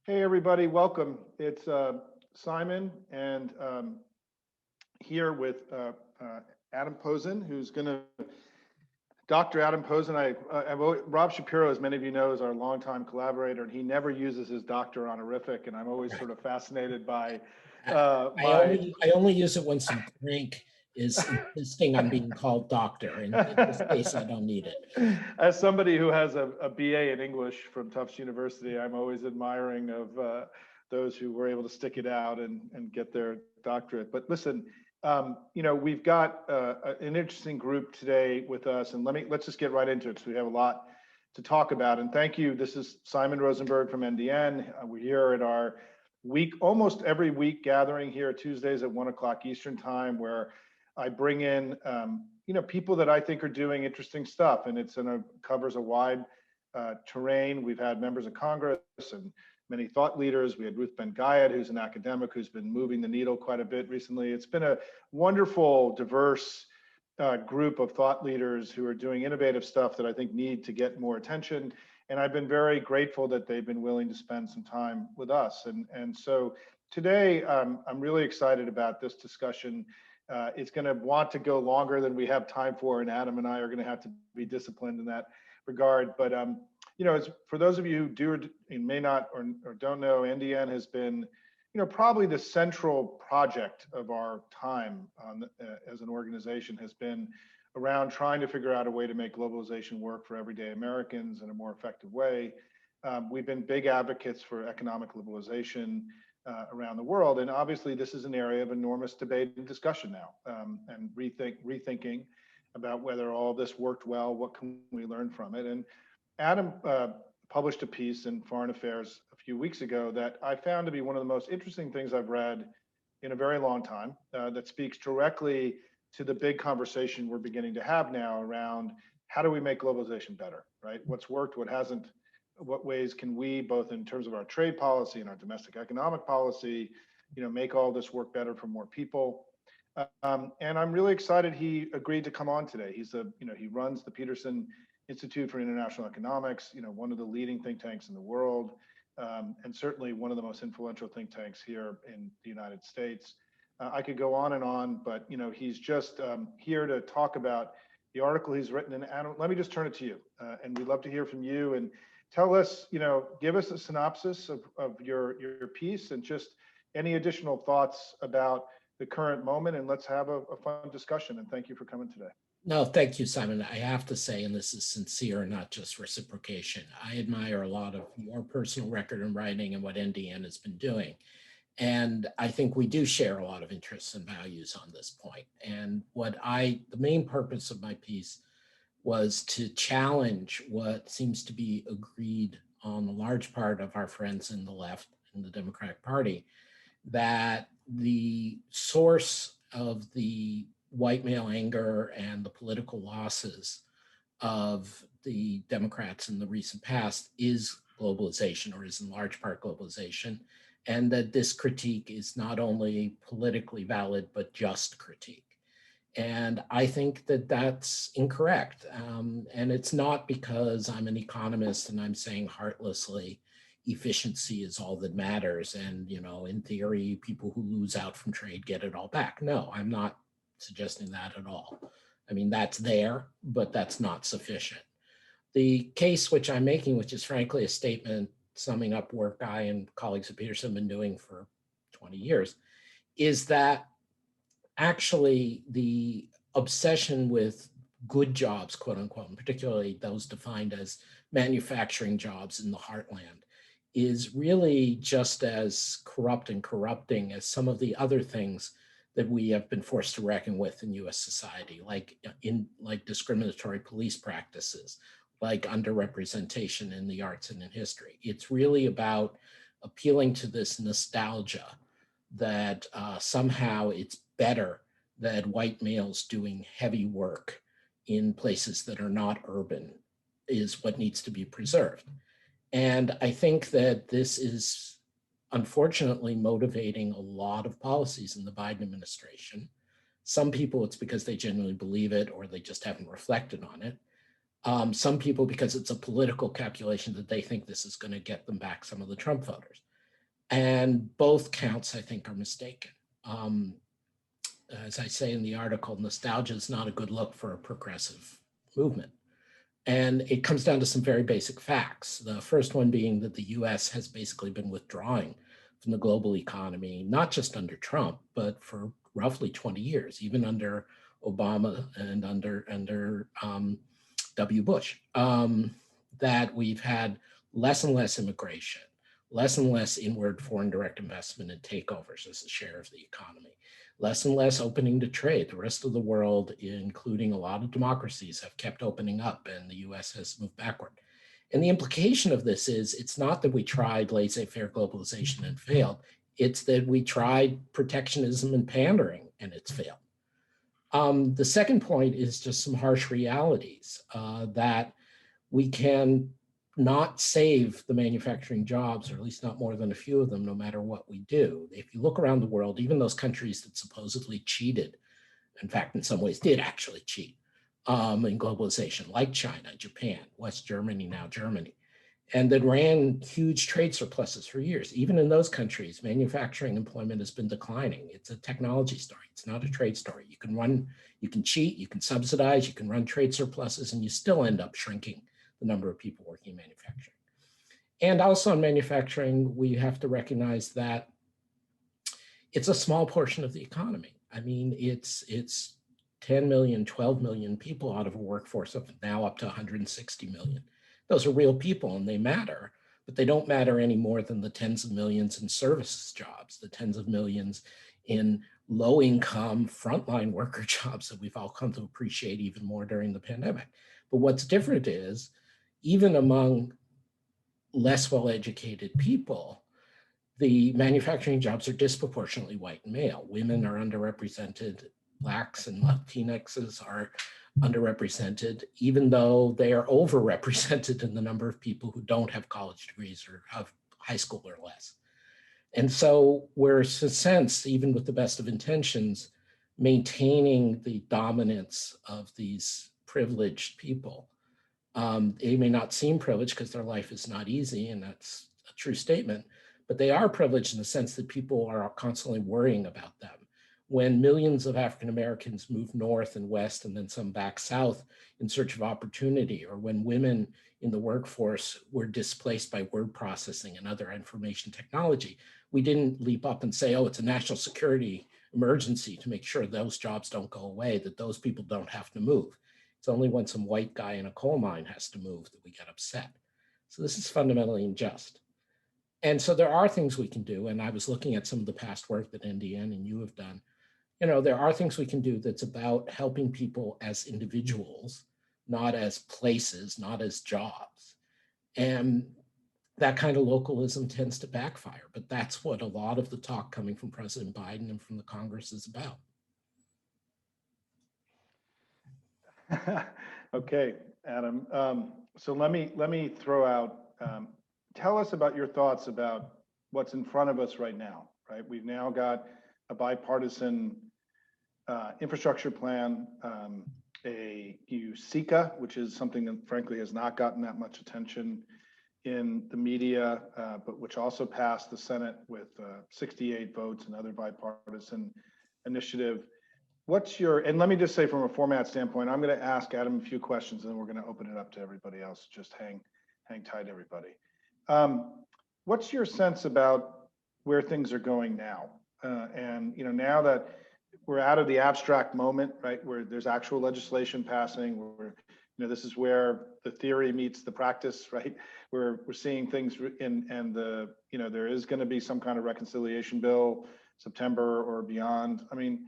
Hey, everybody, welcome. It's Simon and here with Adam Posen, who's going to, Dr. Adam Posen. Rob Shapiro, as many of you know, is our longtime collaborator, and he never uses his doctor honorific, and I'm always sort of fascinated by I, I my only I only use it when some crank is insisting on being called doctor. In this case, I don't need it. As somebody who has a BA in English from Tufts University, I'm always admiring of those who were able to stick it out and get their doctorate. But listen, we've got an interesting group today with us, and let's just get right into it. So we have a lot to talk about. And thank you. This is Simon Rosenberg from NDN. We're here at our almost every week gathering here Tuesdays at 1 o'clock Eastern time, where I bring in people that I think are doing interesting stuff, and covers a wide terrain. We've had members of Congress and many thought leaders. We had Ruth Ben-Gayed, who's an academic who's been moving the needle quite a bit recently. It's been a wonderful, diverse group of thought leaders who are doing innovative stuff that I think need to get more attention. And I've been very grateful that they've been willing to spend some time with us. And so today, I'm really excited about this discussion. It's going to want to go longer than we have time for, and Adam and I are going to have to be disciplined in that regard. But for those of you who do or may not or don't know, NDN has been, probably the central project of our time as an organization has been around trying to figure out a way to make globalization work for everyday Americans in a more effective way. We've been big advocates for economic liberalization around the world, and obviously this is an area of enormous debate and discussion now, and rethinking about whether all this worked well. What can we learn from it? And Adam published a piece in Foreign Affairs a few weeks ago that I found to be one of the most interesting things I've read in a very long time, that speaks directly to the big conversation we're beginning to have now around how do we make globalization better, right? What's worked, what hasn't, what ways can we, both in terms of our trade policy and our domestic economic policy, make all this work better for more people. And I'm really excited he agreed to come on today. He runs the Peterson Institute for International Economics, one of the leading think tanks in the world, and certainly one of the most influential think tanks here in the United States. I could go on, but he's just here to talk about the article he's written. And Adam, let me just turn it to you, and we'd love to hear from you and tell us, give us a synopsis of your piece and just any additional thoughts about the current moment, and let's have a fun discussion. And thank you for coming today. No, thank you, Simon. I have to say, and this is sincere, not just reciprocation, I admire a lot of your personal record in writing and what NDN has been doing. And I think we do share a lot of interests and values on this point. And the main purpose of my piece was to challenge what seems to be agreed on a large part of our friends in the left in the Democratic Party, that the source of the white male anger and the political losses of the Democrats in the recent past is globalization, or is in large part globalization, and that this critique is not only politically valid, but just critique. And I think that that's incorrect. And it's not because I'm an economist and I'm saying heartlessly, efficiency is all that matters. And, in theory, people who lose out from trade get it all back. No, I'm not suggesting that at all. I mean, that's there, but that's not sufficient. The case which I'm making, which is frankly a statement summing up work I and colleagues at Peterson have been doing for 20 years, is that actually the obsession with good jobs, quote unquote, and particularly those defined as manufacturing jobs in the heartland, is really just as corrupt and corrupting as some of the other things that we have been forced to reckon with in US society, like discriminatory police practices, like underrepresentation in the arts and in history. It's really about appealing to this nostalgia that somehow it's better that white males doing heavy work in places that are not urban is what needs to be preserved. And I think that this is unfortunately motivating a lot of policies in the Biden administration. Some people, it's because they genuinely believe it or they just haven't reflected on it. Some people, because it's a political calculation that they think this is going to get them back some of the Trump voters. And both counts, I think, are mistaken. Um, as I say in the article, nostalgia is not a good look for a progressive movement. And it comes down to some very basic facts. The first one being that the US has basically been withdrawing from the global economy, not just under Trump, but for roughly 20 years, even under Obama and under W. Bush, that we've had less and less immigration, less and less inward foreign direct investment and takeovers as a share of the economy, less and less opening to trade. The rest of the world, including a lot of democracies, have kept opening up, and the US has moved backward. And the implication of this is it's not that we tried laissez-faire globalization and failed, it's that we tried protectionism and pandering and it's failed. The second point is just some harsh realities that we can not save the manufacturing jobs, or at least not more than a few of them, no matter what we do. If you look around the world, even those countries that supposedly cheated, in fact, in some ways did actually cheat in globalization, like China, Japan, West Germany, now Germany, and that ran huge trade surpluses for years. Even in those countries, manufacturing employment has been declining. It's a technology story. It's not a trade story. You can cheat, you can subsidize, you can run trade surpluses, and you still end up shrinking the number of people working in manufacturing. And also in manufacturing, we have to recognize that it's a small portion of the economy. I mean, it's 10 million, 12 million people out of a workforce of now up to 160 million. Those are real people and they matter, but they don't matter any more than the tens of millions in services jobs, the tens of millions in low income frontline worker jobs that we've all come to appreciate even more during the pandemic. But what's different is even among less well-educated people, the manufacturing jobs are disproportionately white and male. Women are underrepresented, Blacks and Latinxes are underrepresented, even though they are overrepresented in the number of people who don't have college degrees or have high school or less. And so we're, in a sense, even with the best of intentions, maintaining the dominance of these privileged people. They may not seem privileged because their life is not easy, and that's a true statement, but they are privileged in the sense that people are constantly worrying about them. When millions of African Americans move north and west and then some back south in search of opportunity, or when women in the workforce were displaced by word processing and other information technology, we didn't leap up and say, oh, it's a national security emergency to make sure those jobs don't go away, that those people don't have to move. It's only when some white guy in a coal mine has to move that we get upset. So this is fundamentally unjust. And so there are things we can do. And I was looking at some of the past work that NDN and you have done. You know, there are things we can do that's about helping people as individuals, not as places, not as jobs. And that kind of localism tends to backfire. But that's what a lot of the talk coming from President Biden and from the Congress is about. Okay, Adam. So let me throw out, tell us about your thoughts about what's in front of us right now, right? We've now got a bipartisan infrastructure plan, a USICA, which is something that frankly has not gotten that much attention in the media, but which also passed the Senate with 68 votes, another bipartisan initiative. What's your, and let me just say from a format standpoint, I'm going to ask Adam a few questions and then we're going to open it up to everybody else. Just hang tight, everybody. What's your sense about where things are going now? And, you know, now that we're out of the abstract moment, right, where there's actual legislation passing, where, you know, this is where the theory meets the practice, right? We're seeing things and the, you know, there is going to be some kind of reconciliation bill, September or beyond. I mean,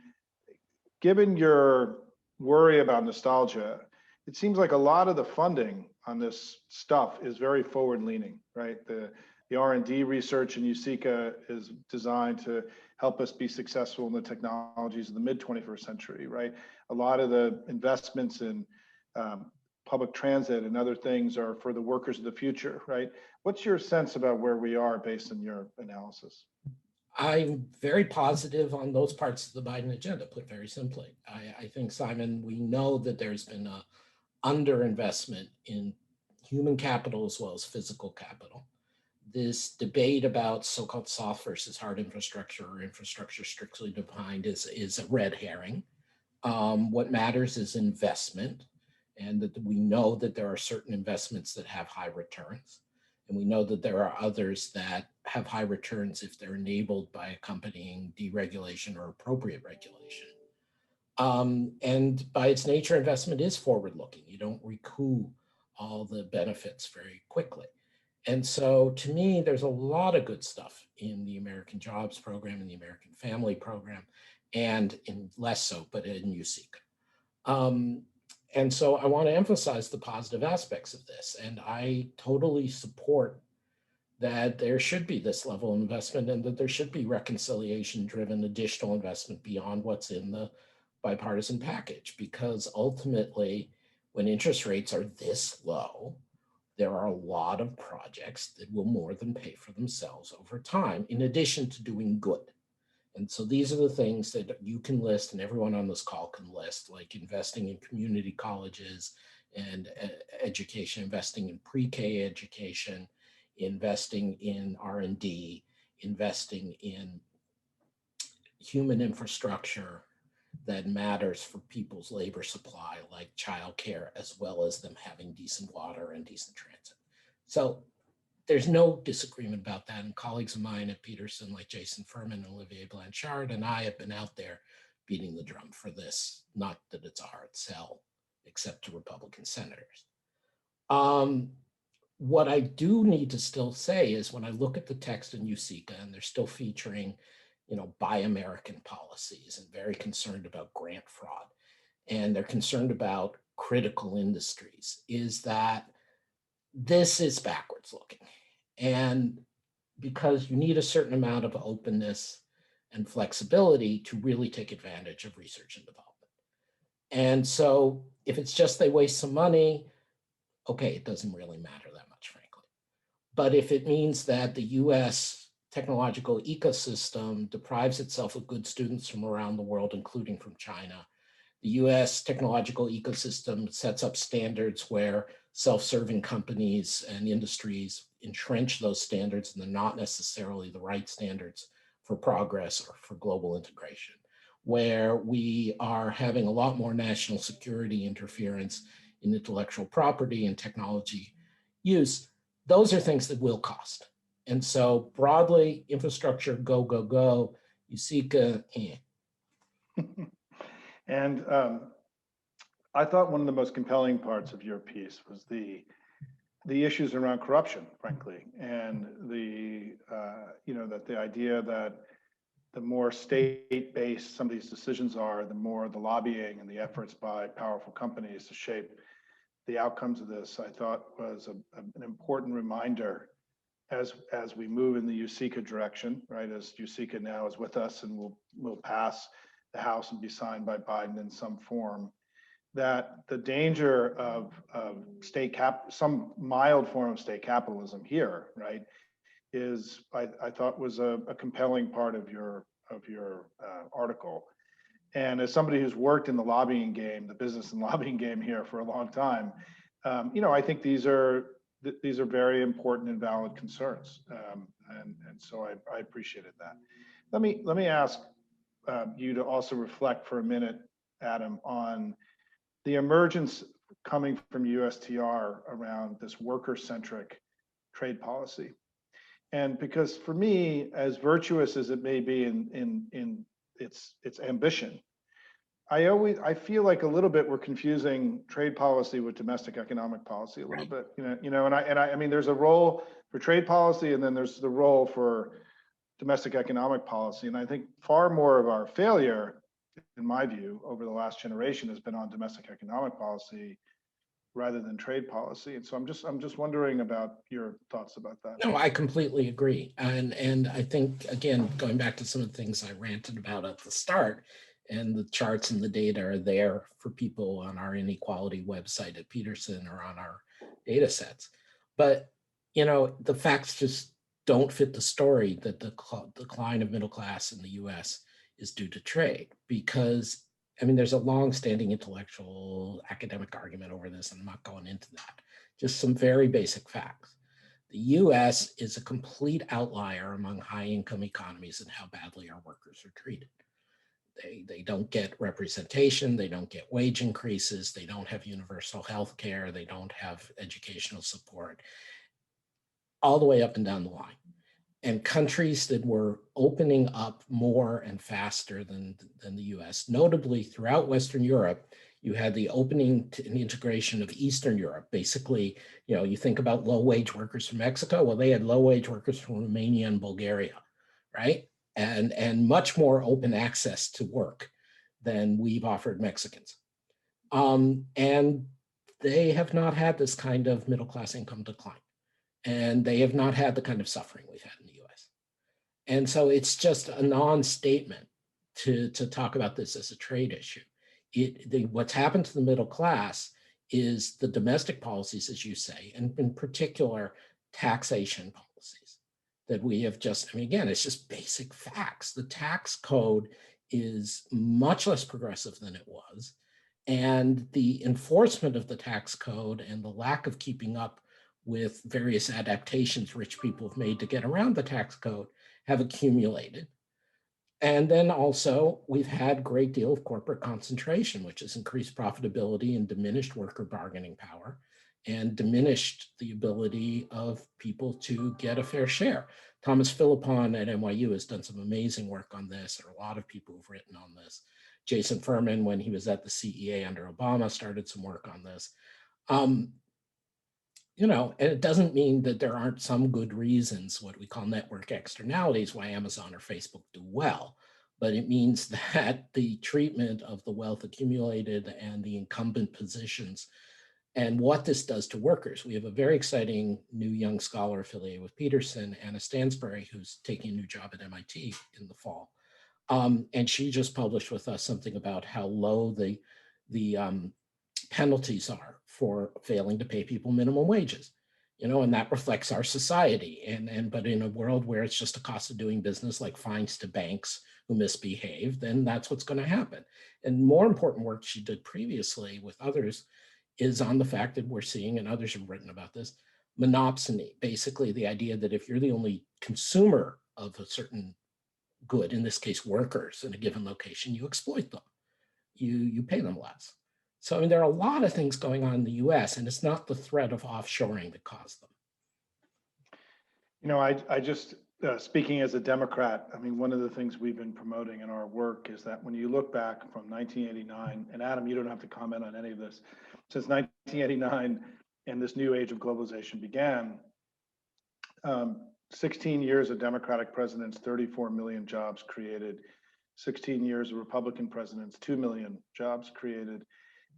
given your worry about nostalgia, it seems like a lot of the funding on this stuff is very forward-leaning, right? The R&D research in USICA is designed to help us be successful in the technologies of the mid-21st century, right? A lot of the investments in public transit and other things are for the workers of the future, right? What's your sense about where we are based on your analysis? I'm very positive on those parts of the Biden agenda, put very simply. I think, Simon, we know that there's been a underinvestment in human capital as well as physical capital. this debate about so-called soft versus hard infrastructure, or infrastructure strictly defined, is a red herring. What matters is investment, and that we know that there are certain investments that have high returns. And we know that there are others that have high returns if they're enabled by accompanying deregulation or appropriate regulation. And by its nature, investment is forward-looking. You don't recoup all the benefits very quickly. And so to me, there's a lot of good stuff in the American Jobs Program, in the American Family Program, and in less so, but in USICA. And so I want to emphasize the positive aspects of this. And I totally support that there should be this level of investment, and that there should be reconciliation-driven additional investment beyond what's in the bipartisan package, because ultimately, when interest rates are this low, there are a lot of projects that will more than pay for themselves over time, in addition to doing good. And so these are the things that you can list, and everyone on this call can list, like investing in community colleges and education, investing in pre-K education, investing in R&D, investing in human infrastructure that matters for people's labor supply, like childcare, as well as them having decent water and decent transit. So there's no disagreement about that. And colleagues of mine at Peterson, like Jason Furman and Olivier Blanchard, and I have been out there beating the drum for this. Not that it's a hard sell, except to Republican senators. What I do need to still say is, when I look at the text in USICA, and they're still featuring, Buy American policies, and very concerned about grant fraud, and they're concerned about critical industries, is that this is backwards looking. And because you need a certain amount of openness and flexibility to really take advantage of research and development. And so if it's just they waste some money, okay, it doesn't really matter that much, frankly. But if it means that the US technological ecosystem deprives itself of good students from around the world, including from China, the US technological ecosystem sets up standards where self-serving companies and industries entrench those standards, and they're not necessarily the right standards for progress or for global integration, where we are having a lot more national security interference in intellectual property and technology use. Those are things that will cost. And so broadly, infrastructure, go, go, go. USICA, And I thought one of the most compelling parts of your piece was the issues around corruption, frankly, and that the idea that the more state-based some of these decisions are, the more the lobbying and the efforts by powerful companies to shape the outcomes of this, I thought was an important reminder as we move in the USICA direction, right? As USICA now is with us and will pass the House and be signed by Biden in some form, that the danger of some mild form of state capitalism here, right, is I thought was a compelling part of your article. And as somebody who's worked in the lobbying game, the business and lobbying game here for a long time, I think these are very important and valid concerns, and so I appreciated that. Let me ask you to also reflect for a minute, Adam, on the emergence coming from USTR around this worker-centric trade policy. And because for me, as virtuous as it may be in its ambition, I feel like a little bit we're confusing trade policy with domestic economic policy a little bit, and I mean, there's a role for trade policy, and then there's the role for domestic economic policy. And I think far more of our failure, in my view, over the last generation has been on domestic economic policy rather than trade policy. And so I'm just wondering about your thoughts about that. No, I completely agree. And I think, again, going back to some of the things I ranted about at the start, and the charts and the data are there for people on our inequality website at Peterson or on our data sets. But, the facts just don't fit the story that the decline of middle class in the US is due to trade, because there's a long-standing intellectual academic argument over this, and I'm not going into that. Just some very basic facts. The US is a complete outlier among high income economies in how badly our workers are treated. They don't get representation, they don't get wage increases, they don't have universal health care, they don't have educational support, all the way up and down the line. And countries that were opening up more and faster than the US, notably throughout Western Europe, you had the opening and integration of Eastern Europe. Basically, you think about low wage workers from Mexico. Well, they had low wage workers from Romania and Bulgaria, right? And much more open access to work than we've offered Mexicans. And they have not had this kind of middle class income decline. And they have not had the kind of suffering we've had in the US. And so it's just a non-statement to talk about this as a trade issue. What's happened to the middle class is the domestic policies, as you say, and in particular, taxation policies that we have just, again, it's just basic facts. The tax code is much less progressive than it was. And the enforcement of the tax code and the lack of keeping up with various adaptations rich people have made to get around the tax code have accumulated. And then also, we've had a great deal of corporate concentration, which has increased profitability and diminished worker bargaining power and diminished the ability of people to get a fair share. Thomas Philippon at NYU has done some amazing work on this. There are a lot of people who've written on this. Jason Furman, when he was at the CEA under Obama, started some work on this. And it doesn't mean that there aren't some good reasons, what we call network externalities, why Amazon or Facebook do well. But it means that the treatment of the wealth accumulated and the incumbent positions and what this does to workers. We have a very exciting new young scholar affiliated with Peterson, Anna Stansbury, who's taking a new job at MIT in the fall. And she just published with us something about how low the penalties are for failing to pay people minimum wages, and that reflects our society. But in a world where it's just a cost of doing business, like fines to banks who misbehave, then that's what's going to happen. And more important work she did previously with others is on the fact that we're seeing, and others have written about this, monopsony, basically the idea that if you're the only consumer of a certain good, in this case workers in a given location, you exploit them, you pay them less. So there are a lot of things going on in the US, and it's not the threat of offshoring that caused them. I just, speaking as a Democrat, one of the things we've been promoting in our work is that when you look back from 1989, and Adam, you don't have to comment on any of this, since 1989 and this new age of globalization began, 16 years of Democratic presidents, 34 million jobs created, 16 years of Republican presidents, 2 million jobs created.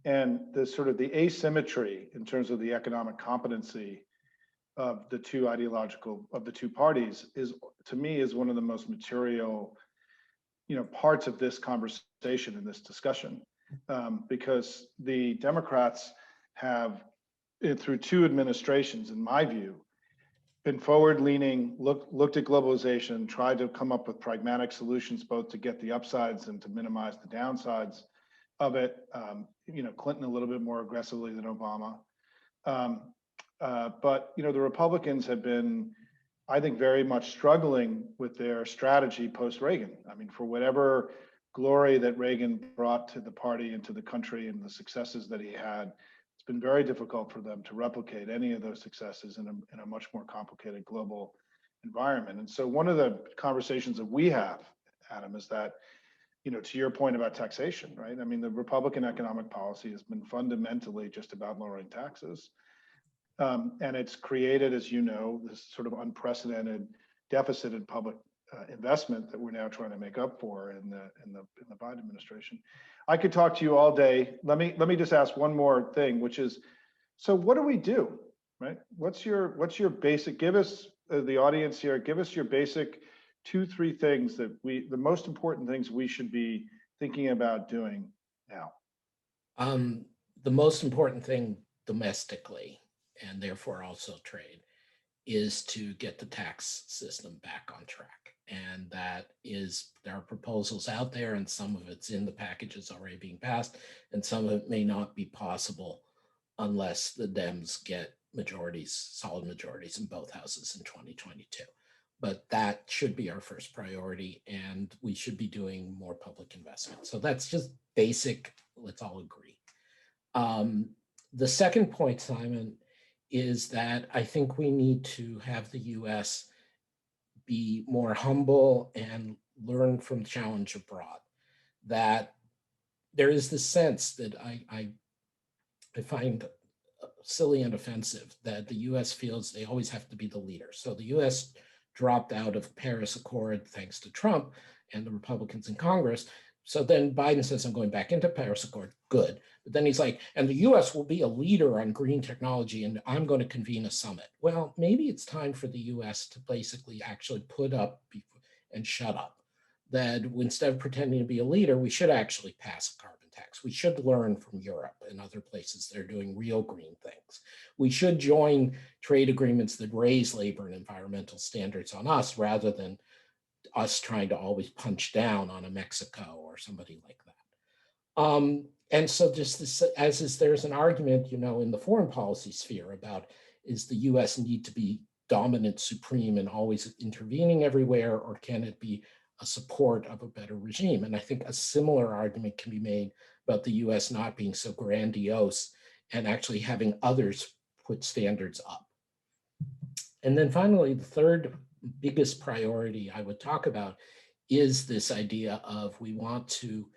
And the sort of the asymmetry in terms of the economic competency of the two parties is, to me, is one of the most material, parts of this conversation and this discussion, because the Democrats have, through two administrations, in my view, been forward-leaning, looked at globalization, tried to come up with pragmatic solutions, both to get the upsides and to minimize the downsides of it. Clinton a little bit more aggressively than Obama. But the Republicans have been, I think, very much struggling with their strategy post-Reagan. For whatever glory that Reagan brought to the party and to the country and the successes that he had, it's been very difficult for them to replicate any of those successes in a much more complicated global environment. And so one of the conversations that we have, Adam, is that, to your point about taxation, right? The Republican economic policy has been fundamentally just about lowering taxes. And it's created, as you know, this sort of unprecedented deficit in public investment that we're now trying to make up for in the Biden administration. I could talk to you all day. Let me just ask one more thing, which is, so what do we do, right? What's your basic? Give us the audience here. Give us your basic 2-3 things that the most important things we should be thinking about doing now. The most important thing domestically, and therefore also trade, is to get the tax system back on track. And there are proposals out there, and some of it's in the packages already being passed, and some of it may not be possible unless the Dems get majorities, solid majorities in both houses in 2022. But that should be our first priority, and we should be doing more public investment. So that's just basic, let's all agree. The second point, Simon, is that I think we need to have the US be more humble and learn from challenge abroad. That there is this sense that I find silly and offensive, that the US feels they always have to be the leader. So the US dropped out of Paris Accord thanks to Trump and the Republicans in Congress. So then Biden says, I'm going back into Paris Accord. Good. But then he's like, and the US will be a leader on green technology, and I'm going to convene a summit. Well, maybe it's time for the US to basically actually put up and shut up. That instead of pretending to be a leader, we should actually pass a carbon tax. We should learn from Europe and other places that are doing real green things. We should join trade agreements that raise labor and environmental standards on us, rather than us trying to always punch down on a Mexico or somebody like that. And so just this, as is, there's an argument, in the foreign policy sphere about, is the US need to be dominant, supreme, and always intervening everywhere, or can it be a support of a better regime? And I think a similar argument can be made about the US not being so grandiose and actually having others put standards up. And then finally, the third biggest priority I would talk about is this idea of, we want to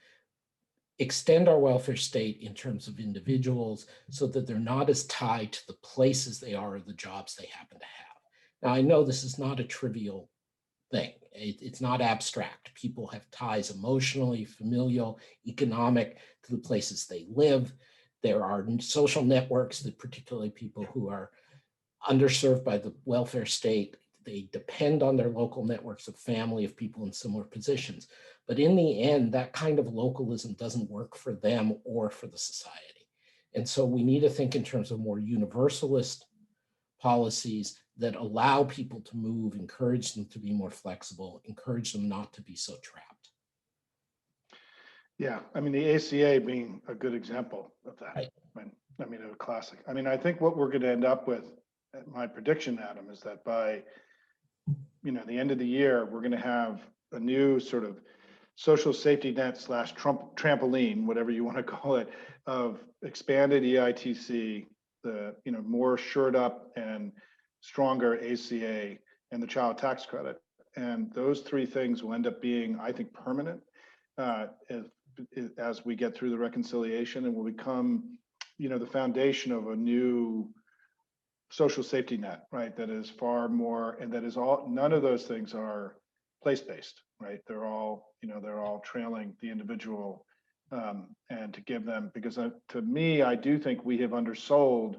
extend our welfare state in terms of individuals so that they're not as tied to the places they are or the jobs they happen to have. Now, I know this is not a trivial thing. It's not abstract. People have ties emotionally, familial, economic, to the places they live. There are social networks that, particularly people who are underserved by the welfare state, they depend on their local networks of family, of people in similar positions. But in the end, that kind of localism doesn't work for them or for the society. And so we need to think in terms of more universalist policies that allow people to move, encourage them to be more flexible, encourage them not to be so trapped. Yeah, I mean, the ACA being a good example of that. Right. I mean, a classic. I mean, I think what we're going to end up with, my prediction, Adam, is that by the end of the year, we're going to have a new sort of social safety net / trampoline, whatever you want to call it, of expanded EITC, the more shored up and stronger ACA, and the child tax credit. And those three things will end up being, I think, permanent as we get through the reconciliation, and will become, the foundation of a new social safety net, right? That is far more, and that is all, none of those things are place-based, right? They're all trailing the individual, and to give them, because to me, I do think we have undersold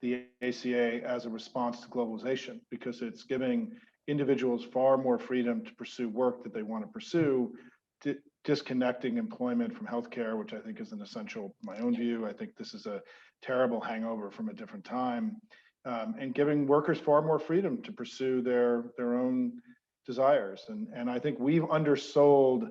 the ACA as a response to globalization, because it's giving individuals far more freedom to pursue work that they want to pursue, disconnecting employment from healthcare, which I think is an essential, my own view. I think this is a terrible hangover from a different time, and giving workers far more freedom to pursue their own desires. And I think we've undersold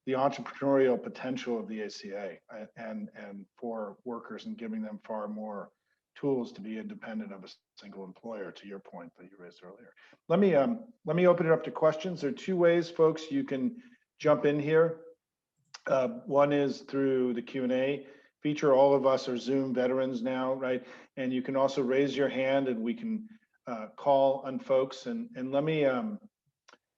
the entrepreneurial potential of the ACA, and for workers, and giving them far more tools to be independent of a single employer, to your point that you raised earlier. Let me open it up to questions. There are two ways, folks, you can jump in here. One is through the Q&A feature. All of us are Zoom veterans now, right? And you can also raise your hand, and we can call on folks. And let me,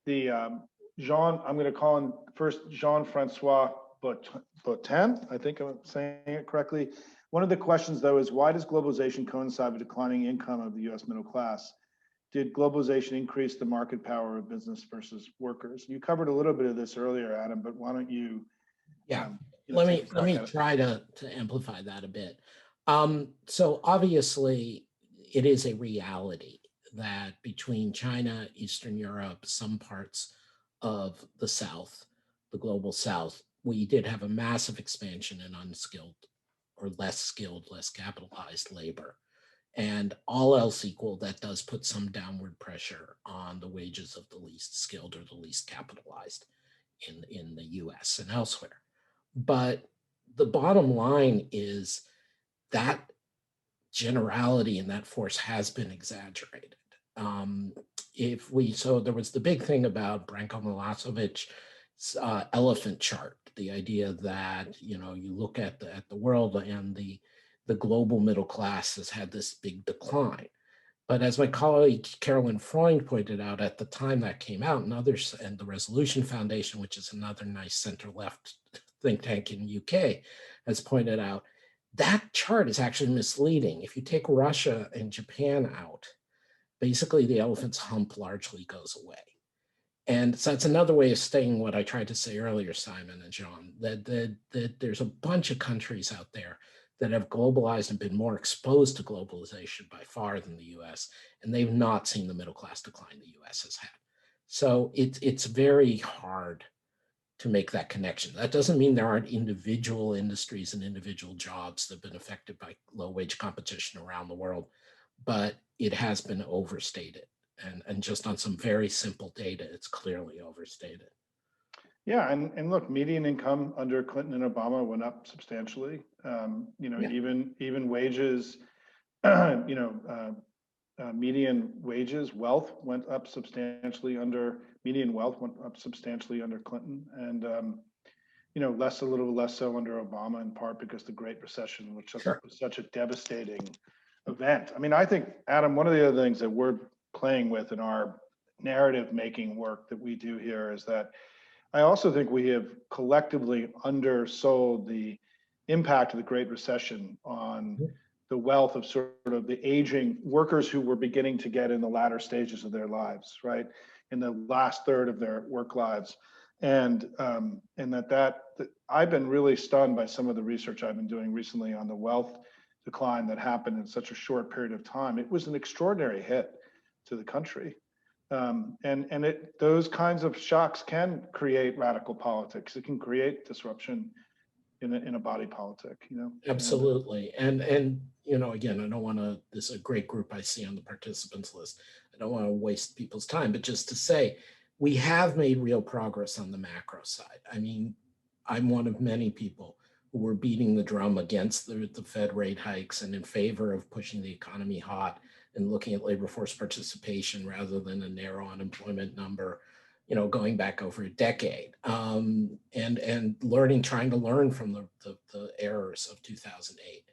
Jean, I'm going to call on first Jean-Francois Botin. I think I'm saying it correctly. One of the questions, though, is why does globalization coincide with declining income of the U.S. middle class? Did globalization increase the market power of business versus workers? You covered a little bit of this earlier, Adam, but why don't you? Yeah, let me try to amplify that a bit. So obviously, it is a reality that between China, Eastern Europe, some parts of the South, the global South, we did have a massive expansion in unskilled or less skilled, less capitalized labor. And all else equal, that does put some downward pressure on the wages of the least skilled or the least capitalized in the US and elsewhere. But the bottom line is that generality in that force has been exaggerated. So there was the big thing about Branko Milosevic's elephant chart, the idea that, you look at the world, and the global middle class has had this big decline. But as my colleague Carolyn Freund pointed out at the time that came out, and others, and the Resolution Foundation, which is another nice center-left think tank in the UK, has pointed out, that chart is actually misleading. If you take Russia and Japan out, basically the elephant's hump largely goes away. And so that's another way of stating what I tried to say earlier, Simon and John, that there's a bunch of countries out there that have globalized and been more exposed to globalization by far than the US, and they've not seen the middle class decline the US has had. So it's very hard to make that connection. That doesn't mean there aren't individual industries and individual jobs that have been affected by low wage competition around the world, but it has been overstated. And just on some very simple data, it's clearly overstated. Yeah, and look, median income under Clinton and Obama went up substantially. Yeah. Even wages, median wages, wealth went up substantially under median wealth went up substantially under Clinton, and a little less so under Obama, in part because the Great Recession, which was such a devastating event. I mean, I think, Adam, one of the other things that we're playing with in our narrative making work that we do here is that I also think we have collectively undersold the impact of the Great Recession on the wealth of sort of the aging workers who were beginning to get in the latter stages of their lives, right? In the last third of their work lives. And that I've been really stunned by some of the research I've been doing recently on the wealth decline that happened in such a short period of time. It was an extraordinary hit to the country. Those kinds of shocks can create radical politics. It can create disruption in a body politic, Absolutely. And again, I don't want to, this is a great group I see on the participants list. I don't want to waste people's time, but just to say, we have made real progress on the macro side. I mean, I'm one of many people who were beating the drum against the Fed rate hikes and in favor of pushing the economy hot and looking at labor force participation rather than a narrow unemployment number, going back over a decade, and trying to learn from the errors of 2008.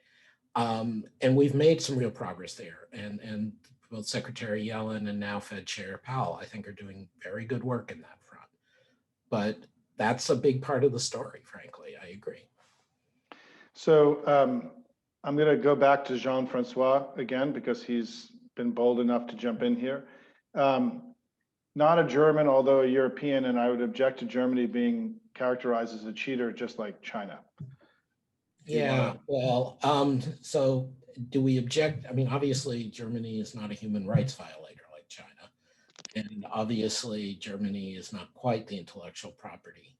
And we've made some real progress there. And both Secretary Yellen and now Fed Chair Powell, I think, are doing very good work in that front. But that's a big part of the story, frankly. I agree. So I'm going to go back to Jean-Francois again, because he's been bold enough to jump in here. Not a German, although a European, and I would object to Germany being characterized as a cheater, just like China. Yeah, well, so do we object? I mean, obviously, Germany is not a human rights violator like China. And obviously, Germany is not quite the intellectual property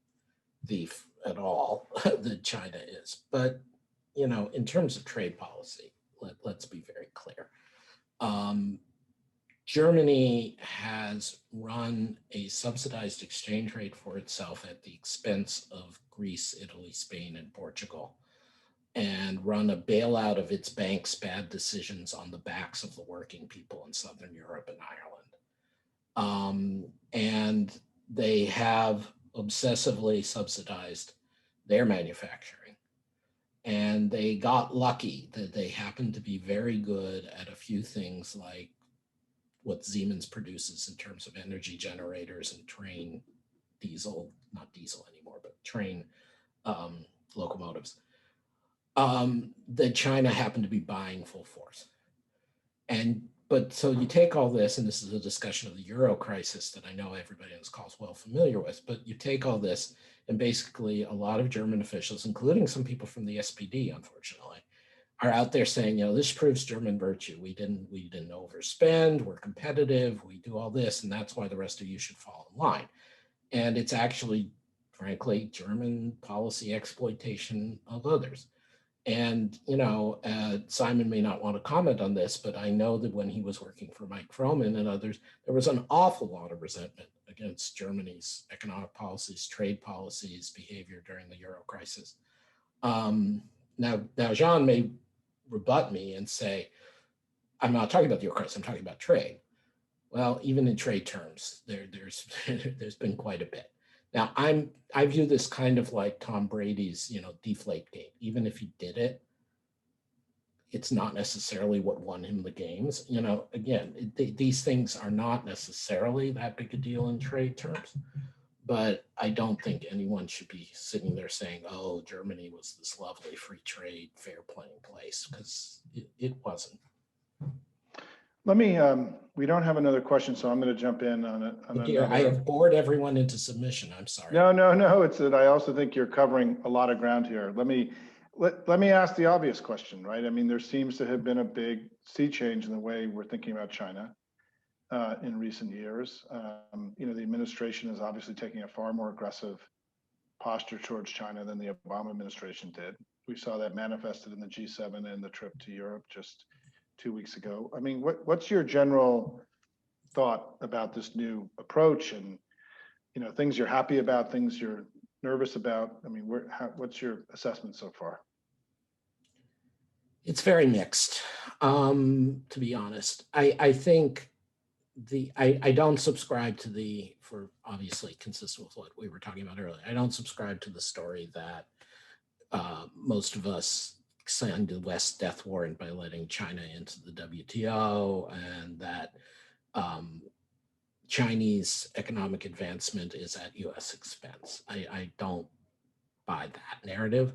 thief at all that China is. But, in terms of trade policy, let's be very clear. Germany has run a subsidized exchange rate for itself at the expense of Greece, Italy, Spain, and Portugal, and run a bailout of its banks' bad decisions on the backs of the working people in Southern Europe and Ireland. And they have obsessively subsidized their manufacturing. And they got lucky that they happened to be very good at a few things, like what Siemens produces in terms of energy generators and train not diesel anymore, but train locomotives, that China happened to be buying full force. But so you take all this, and this is a discussion of the Euro crisis that I know everybody on this call is well familiar with, but you take all this, and basically a lot of German officials, including some people from the SPD, unfortunately, are out there saying, this proves German virtue. We didn't overspend, we're competitive, we do all this, and that's why the rest of you should fall in line. And it's actually, frankly, German policy exploitation of others. And, Simon may not want to comment on this, but I know that when he was working for Mike Froman and others, there was an awful lot of resentment against Germany's economic policies, trade policies, behavior during the Euro crisis. Now Jean may rebut me and say, I'm not talking about the Ukraine, I'm talking about trade. Well, even in trade terms, there's there's been quite a bit. Now, I view this kind of like Tom Brady's, deflate gate. Even if he did it, it's not necessarily what won him the games. Again, these things are not necessarily that big a deal in trade terms, but I don't think anyone should be sitting there saying, oh, Germany was this lovely free trade, fair playing place, because it wasn't. Let me, we don't have another question, so I'm going to jump in on it. Dear, I have bored everyone into submission. I'm sorry. No. It's that I also think you're covering a lot of ground here. Let me ask the obvious question, right? I mean, there seems to have been a big sea change in the way we're thinking about China in recent years. The administration is obviously taking a far more aggressive posture towards China than the Obama administration did. We saw that manifested in the G7 and the trip to Europe just 2 weeks ago. I mean, what's your general thought about this new approach, and things you're happy about, things you're nervous about? I mean, what's your assessment so far? It's very mixed, to be honest. I think I don't subscribe to for obviously consistent with what we were talking about earlier, I don't subscribe to the story that most of us signed the West death warrant by letting China into the WTO, and that Chinese economic advancement is at US expense. I don't buy that narrative,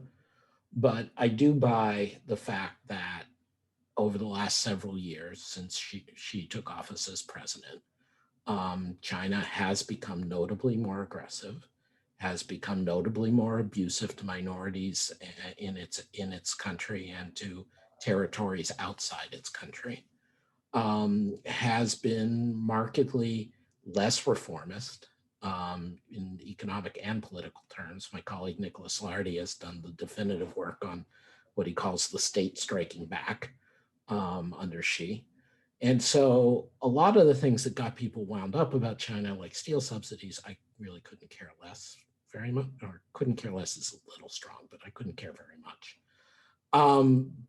but I do buy the fact that over the last several years since she took office as president, China has become notably more aggressive, has become notably more abusive to minorities in its country and to territories outside its country, has been markedly less reformist in economic and political terms. My colleague Nicholas Lardy has done the definitive work on what he calls the state striking back under Xi. And so a lot of the things that got people wound up about China, like steel subsidies, I really couldn't care less very much, or couldn't care less is a little strong, but I couldn't care very much.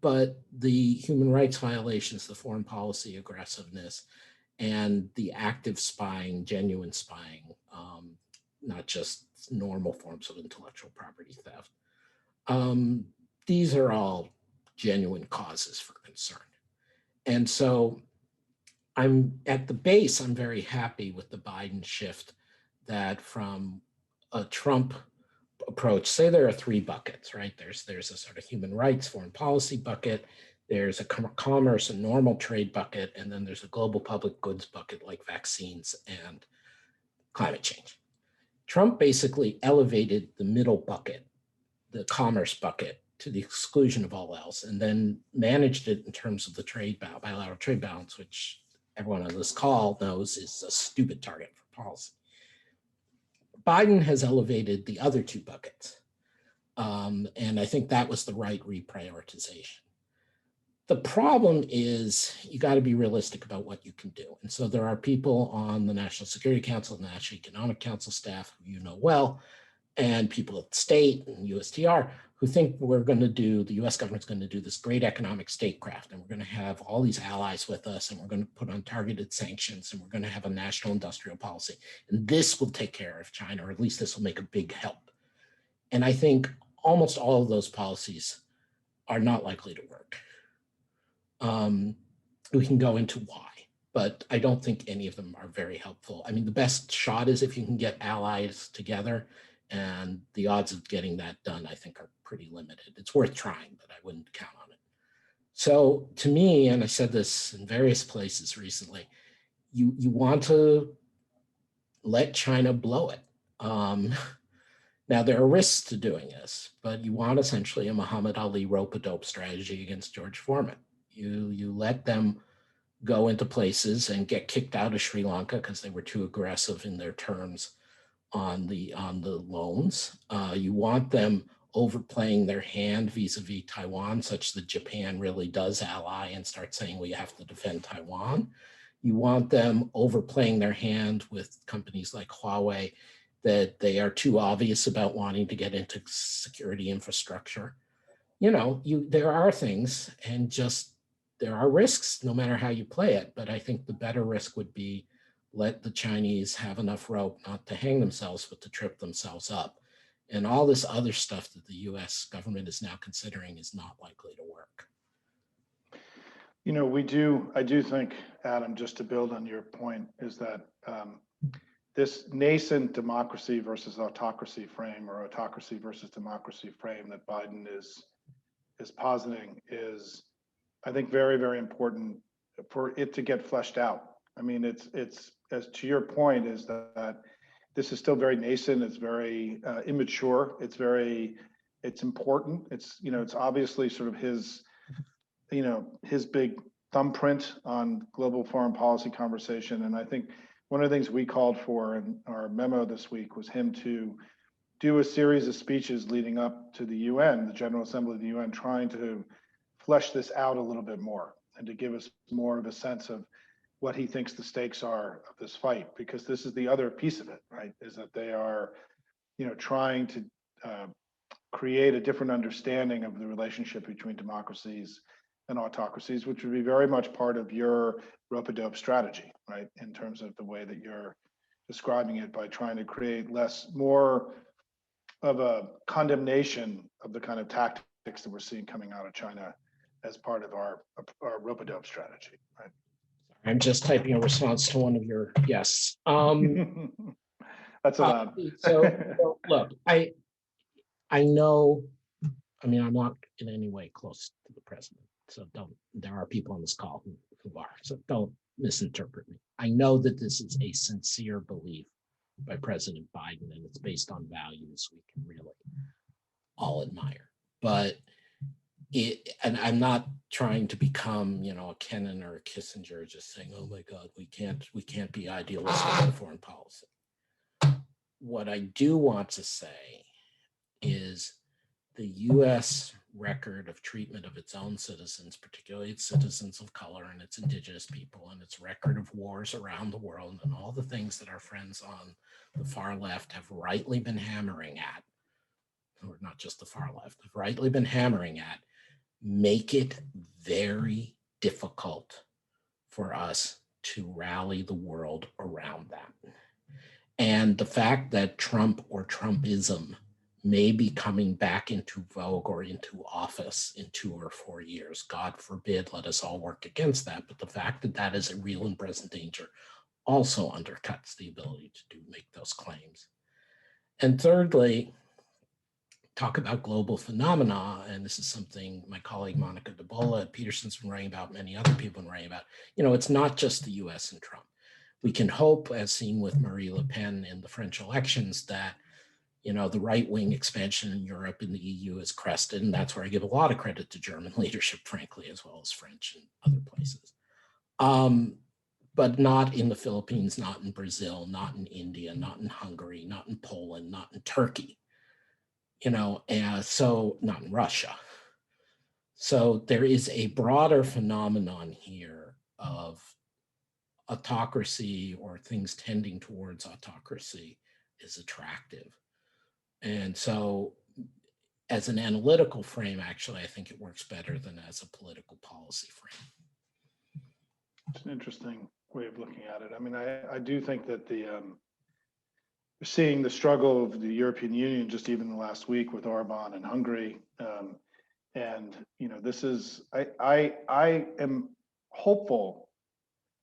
But the human rights violations, the foreign policy aggressiveness, and the active spying, genuine spying, not just normal forms of intellectual property theft, these are all genuine causes for concern. And so I'm at the base, I'm very happy with the Biden shift, that from a Trump approach, say there are three buckets, right? There's a sort of human rights, foreign policy bucket, there's a commerce and normal trade bucket, and then there's a global public goods bucket like vaccines and climate change. Trump basically elevated the middle bucket, the commerce bucket, to the exclusion of all else, and then managed it in terms of the bilateral trade balance, which everyone on this call knows is a stupid target for policy. Biden has elevated the other two buckets, and I think that was the right reprioritization. The problem is you got to be realistic about what you can do. And so there are people on the National Security Council and the National Economic Council staff who you know well, and people at the state and USTR who think the US government's going to do this great economic statecraft, and we're going to have all these allies with us, and we're going to put on targeted sanctions, and we're going to have a national industrial policy. And this will take care of China, or at least this will make a big help. And I think almost all of those policies are not likely to work. We can go into why, but I don't think any of them are very helpful. I mean, the best shot is if you can get allies together, and the odds of getting that done, I think, are pretty limited. It's worth trying, but I wouldn't count on it. So to me, and I said this in various places recently, you want to let China blow it. Now, there are risks to doing this, but you want essentially a Muhammad Ali rope-a-dope strategy against George Foreman. You let them go into places and get kicked out of Sri Lanka because they were too aggressive in their terms on the loans. You want them overplaying their hand vis-a-vis Taiwan, such that Japan really does ally and start saying we have to defend Taiwan. You want them overplaying their hand with companies like Huawei, that they are too obvious about wanting to get into security infrastructure. there are things, and just there are risks no matter how you play it. But I think the better risk would be let the Chinese have enough rope not to hang themselves, but to trip themselves up. And all this other stuff that the US government is now considering is not likely to work. I do think, Adam, just to build on your point, is that this nascent democracy versus autocracy frame, or autocracy versus democracy frame that Biden is positing is, I think, very, very important for it to get fleshed out. I mean, it's as to your point, is that this is still very nascent. It's very immature. It's important. It's obviously sort of his big thumbprint on global foreign policy conversation. And I think one of the things we called for in our memo this week was him to do a series of speeches leading up to the UN, the General Assembly of the UN, trying to flesh this out a little bit more and to give us more of a sense of what he thinks the stakes are of this fight, because this is the other piece of it, right? Is that they are, trying to create a different understanding of the relationship between democracies and autocracies, which would be very much part of your rope-a-dope strategy, right? In terms of the way that you're describing it, by trying to create more of a condemnation of the kind of tactics that we're seeing coming out of China as part of our rope-a-dope strategy, right? I'm just typing a response to one of your guests. That's allowed. So look, I know, I'm not in any way close to the president. So there are people on this call who are, so don't misinterpret me. I know that this is a sincere belief by President Biden, and it's based on values we can really all admire. But and I'm not trying to become, a Kennan or a Kissinger, just saying, oh my God, we can't be idealistic in foreign policy. What I do want to say is the US record of treatment of its own citizens, particularly its citizens of color and its indigenous people, and its record of wars around the world, and all the things that our friends on the far left have rightly been hammering at, or not just the far left, have rightly been hammering at, make it very difficult for us to rally the world around that. And the fact that Trump or Trumpism may be coming back into vogue or into office in 2 or 4 years, God forbid, let us all work against that. But the fact that that is a real and present danger also undercuts the ability to make those claims. And thirdly, talk about global phenomena, and this is something my colleague Monica DeBola at Peterson's been writing about, many other people have been writing about. It's not just the US and Trump. We can hope, as seen with Marie Le Pen in the French elections, that the right-wing expansion in Europe and the EU is crested, and that's where I give a lot of credit to German leadership, frankly, as well as French and other places. But not in the Philippines, not in Brazil, not in India, not in Hungary, not in Poland, not in Turkey, so not in Russia. So there is a broader phenomenon here of autocracy, or things tending towards autocracy, is attractive. And so as an analytical frame, actually, I think it works better than as a political policy frame. It's an interesting way of looking at it. I mean, I do think that seeing the struggle of the European Union just even the last week with Orban and Hungary, and this is, I am hopeful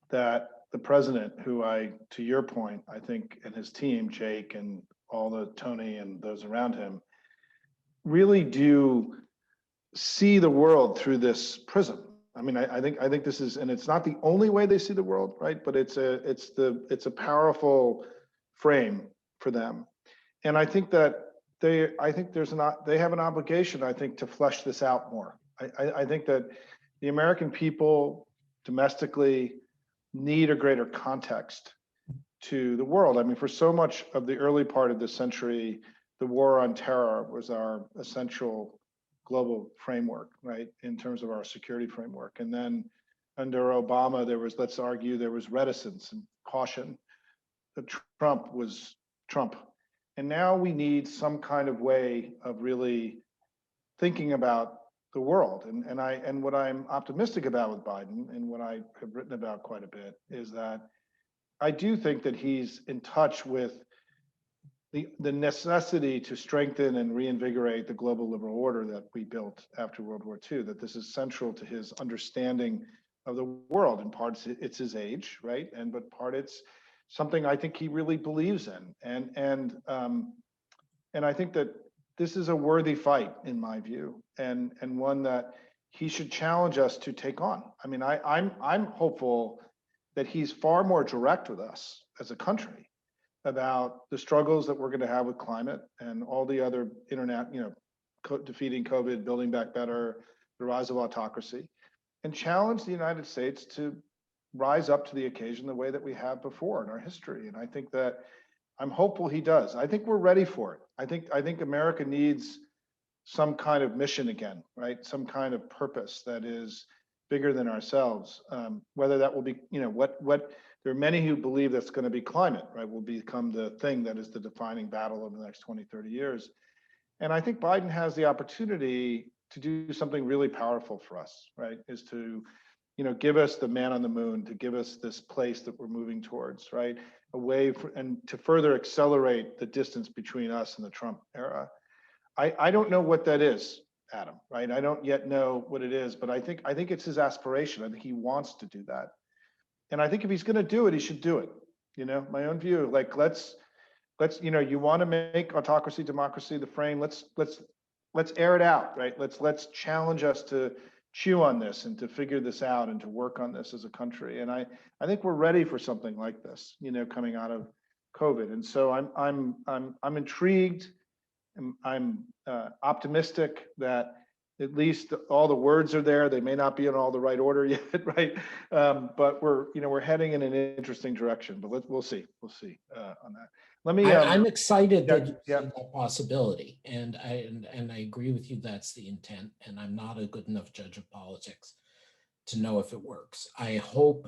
that the president, who to your point, I think, and his team, Jake and all the Tony and those around him, really do see the world through this prism. I mean, I think this is, and it's not the only way they see the world, right? But it's a powerful frame for them, and I think that they have an obligation, I think, to flesh this out more. I think that the American people domestically need a greater context to the world. I mean, for so much of the early part of this century, the war on terror was our essential global framework, right, in terms of our security framework. And then under Obama, let's argue, there was reticence and caution. Trump was Trump. And now we need some kind of way of really thinking about the world. And what I'm optimistic about with Biden, and what I have written about quite a bit, is that I do think that he's in touch with the necessity to strengthen and reinvigorate the global liberal order that we built after World War II, that this is central to his understanding of the world. In part, it's his age, right? But part it's something I think he really believes in. And I think that this is a worthy fight, in my view, and one that he should challenge us to take on. I mean, I'm hopeful that he's far more direct with us as a country about the struggles that we're going to have with climate and all the other internet, defeating COVID, building back better, the rise of autocracy, and challenge the United States to rise up to the occasion the way that we have before in our history. And I think that I'm hopeful he does. I think we're ready for it. I think America needs some kind of mission again, right? Some kind of purpose that is bigger than ourselves. Whether that will be, what there are many who believe that's going to be climate, right? Will become the thing that is the defining battle of the next 20, 30 years. And I think Biden has the opportunity to do something really powerful for us, right? Is to, give us the man on the moon, to give us this place that we're moving towards, right? A way for, and to further accelerate the distance between us and the Trump era. I don't know what that is, Adam, right? I don't yet know what it is, but I think it's his aspiration. I think he wants to do that. And I think if he's going to do it, he should do it. My own view, like let's, you want to make autocracy, democracy the frame. Let's air it out, right? Let's challenge us to chew on this and to figure this out and to work on this as a country. And I think we're ready for something like this, coming out of COVID. And so I'm intrigued. I'm optimistic that at least all the words are there. They may not be in all the right order yet, right? But we're heading in an interesting direction. But we'll see. We'll see on that. Let me. I'm excited that you see yeah. that possibility, and I agree with you. That's the intent, and I'm not a good enough judge of politics to know if it works. I hope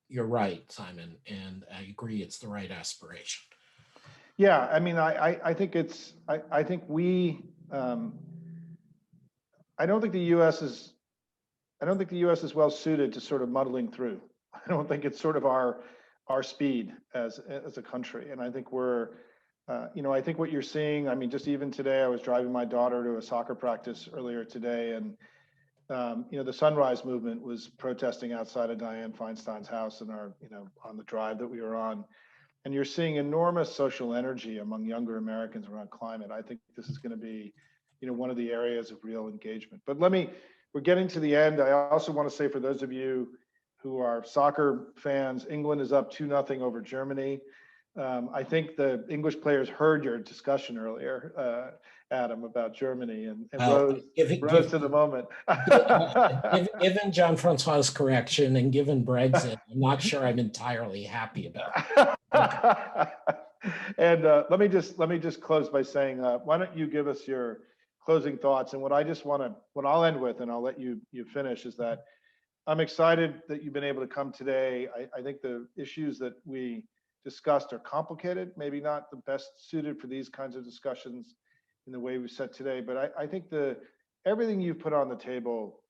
you're right, Simon, and I agree it's the right aspiration. Yeah, I mean, I think it's, I think we, I don't think the U.S. is well suited to sort of muddling through. I don't think it's sort of our speed as a country. And I think we're, I think what you're seeing, I mean, just even today, I was driving my daughter to a soccer practice earlier today, and the Sunrise Movement was protesting outside of Dianne Feinstein's house in our, on the drive that we were on. And you're seeing enormous social energy among younger Americans around climate. I think this is going to be, one of the areas of real engagement. But we're getting to the end. I also want to say, for those of you who are soccer fans, England is up 2-0 over Germany. I think the English players heard your discussion earlier, Adam, about Germany, and rose to the moment. Given Jean-Francois's correction and given Brexit, I'm not sure I'm entirely happy about it. And let me just close by saying, why don't you give us your closing thoughts? And what I'll end with, and I'll let you finish, is that I'm excited that you've been able to come today. I think the issues that we discussed are complicated, maybe not the best suited for these kinds of discussions in the way we set today. But I think everything you've put on the table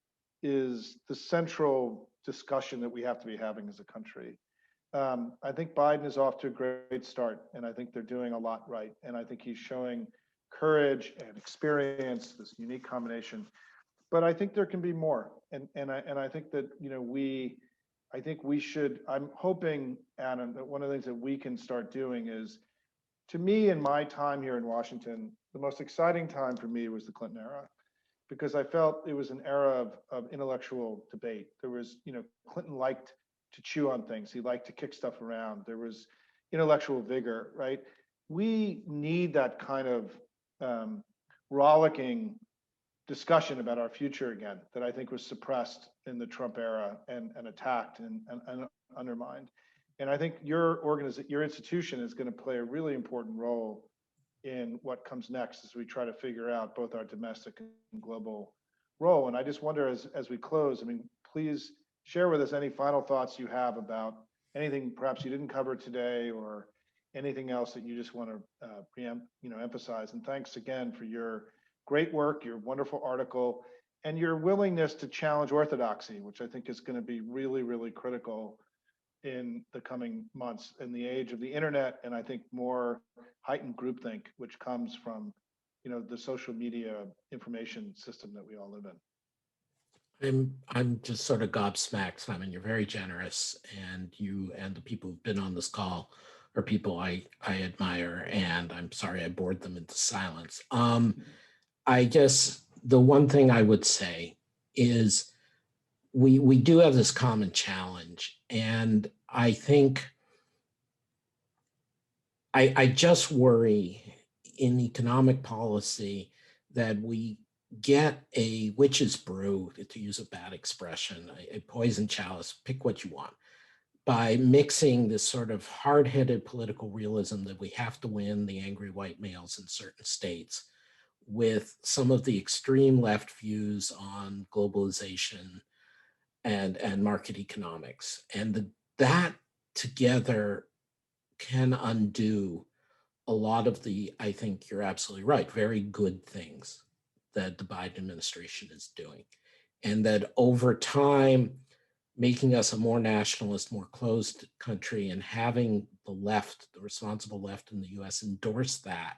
is the central discussion that we have to be having as a country. I think Biden is off to a great start, and I think they're doing a lot right. And I think he's showing courage and experience, this unique combination. But I think there can be more. And I think that, we should, I'm hoping, Adam, that one of the things that we can start doing is, to me, in my time here in Washington, the most exciting time for me was the Clinton era, because I felt it was an era of intellectual debate. There was, Clinton liked to chew on things. He liked to kick stuff around. There was intellectual vigor, right? We need that kind of rollicking discussion about our future again, that I think was suppressed in the Trump era and attacked and undermined. And I think your institution is going to play a really important role in what comes next as we try to figure out both our domestic and global role. And I just wonder, as we close, I mean, please share with us any final thoughts you have about anything perhaps you didn't cover today, or anything else that you just want to emphasize. And thanks again for your great work, your wonderful article, and your willingness to challenge orthodoxy, which I think is going to be really, really critical in the coming months in the age of the internet, and I think more heightened groupthink, which comes from, the social media information system that we all live in. I'm just sort of gobsmacked, Simon. You're very generous, and you and the people who've been on this call are people I admire, and I'm sorry I bored them into silence. I guess the one thing I would say is we do have this common challenge, and I think I just worry in economic policy that we get a witch's brew, to use a bad expression, a poison chalice, pick what you want, by mixing this sort of hard-headed political realism that we have to win the angry white males in certain states with some of the extreme left views on globalization and market economics. And that together can undo a lot of the, I think you're absolutely right, very good things that the Biden administration is doing. And that over time, making us a more nationalist, more closed country, and having the left, the responsible left in the US endorse that,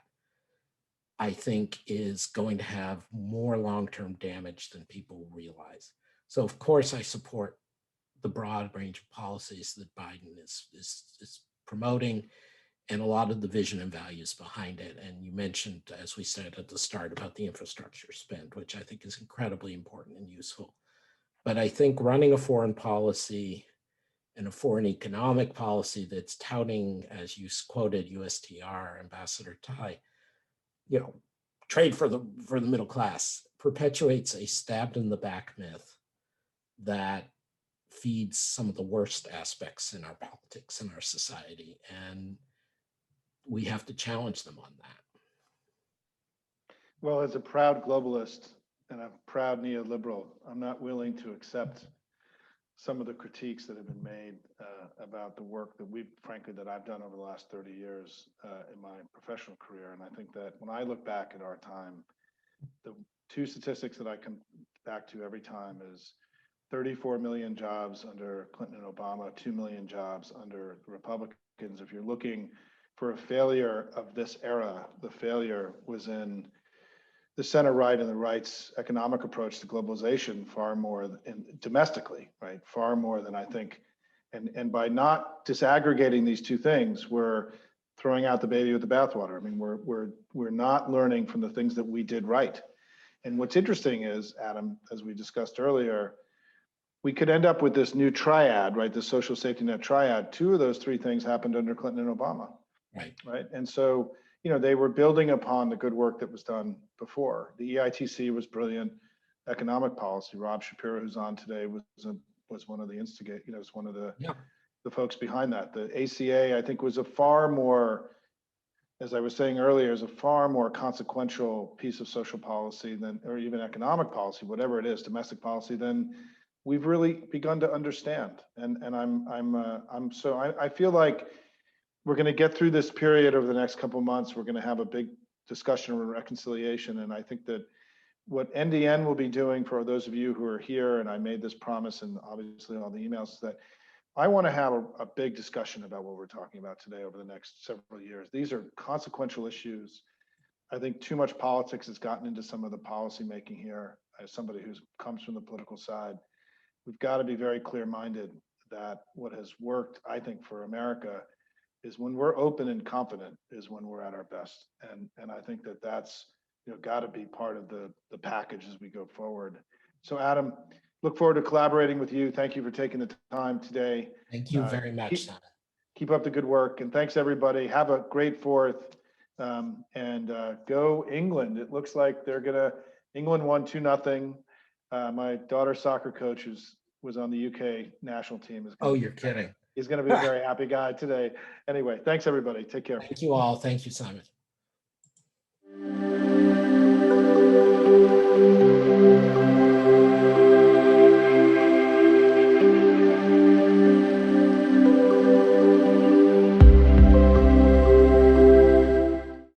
I think is going to have more long-term damage than people realize. So of course I support the broad range of policies that Biden is promoting, and a lot of the vision and values behind it. And you mentioned, as we said at the start, about the infrastructure spend, which I think is incredibly important and useful. But I think running a foreign policy and a foreign economic policy that's touting, as you quoted USTR Ambassador Tai, trade for the middle class, perpetuates a stabbed in the back myth that feeds some of the worst aspects in our politics and our society. And we have to challenge them on that. Well, as a proud globalist and a proud neoliberal, I'm not willing to accept some of the critiques that have been made about the work that I've done over the last 30 years in my professional career. And I think that when I look back at our time, the two statistics that I come back to every time is 34 million jobs under Clinton and Obama, 2 million jobs under the Republicans. If you're looking for a failure of this era, the failure was in the center right and the right's economic approach to globalization, far more domestically, right? Far more than I think. And by not disaggregating these two things, we're throwing out the baby with the bathwater. I mean, we're not learning from the things that we did right. And what's interesting is, Adam, as we discussed earlier, we could end up with this new triad, right? The social safety net triad. Two of those three things happened under Clinton and Obama. Right. And so, they were building upon the good work that was done before. The EITC was brilliant. Economic policy. Rob Shapiro, who's on today, was one of the was one of the folks behind that. The ACA, I think, was a far more, as I was saying earlier, is a far more consequential piece of social policy than, or even economic policy, whatever it is, domestic policy, than we've really begun to understand. And I feel like we're going to get through this period over the next couple of months. We're going to have a big discussion around reconciliation. And I think that what NDN will be doing, for those of you who are here, and I made this promise and obviously all the emails, is that I want to have a big discussion about what we're talking about today over the next several years. These are consequential issues. I think too much politics has gotten into some of the policy making here. As somebody who comes from the political side, we've got to be very clear-minded that what has worked, I think, for America is when we're open and confident is when we're at our best. And I think that that's got to be part of the package as we go forward. So Adam, look forward to collaborating with you. Thank you for taking the time today. Thank you very much, Simon. Keep up the good work, and thanks everybody. Have a great 4th, and go England. It looks like England won 2-0. My daughter's soccer coach was on the UK national team. You're kidding. He's going to be a very happy guy today. Anyway, thanks everybody. Take care. Thank you all. Thank you, Simon.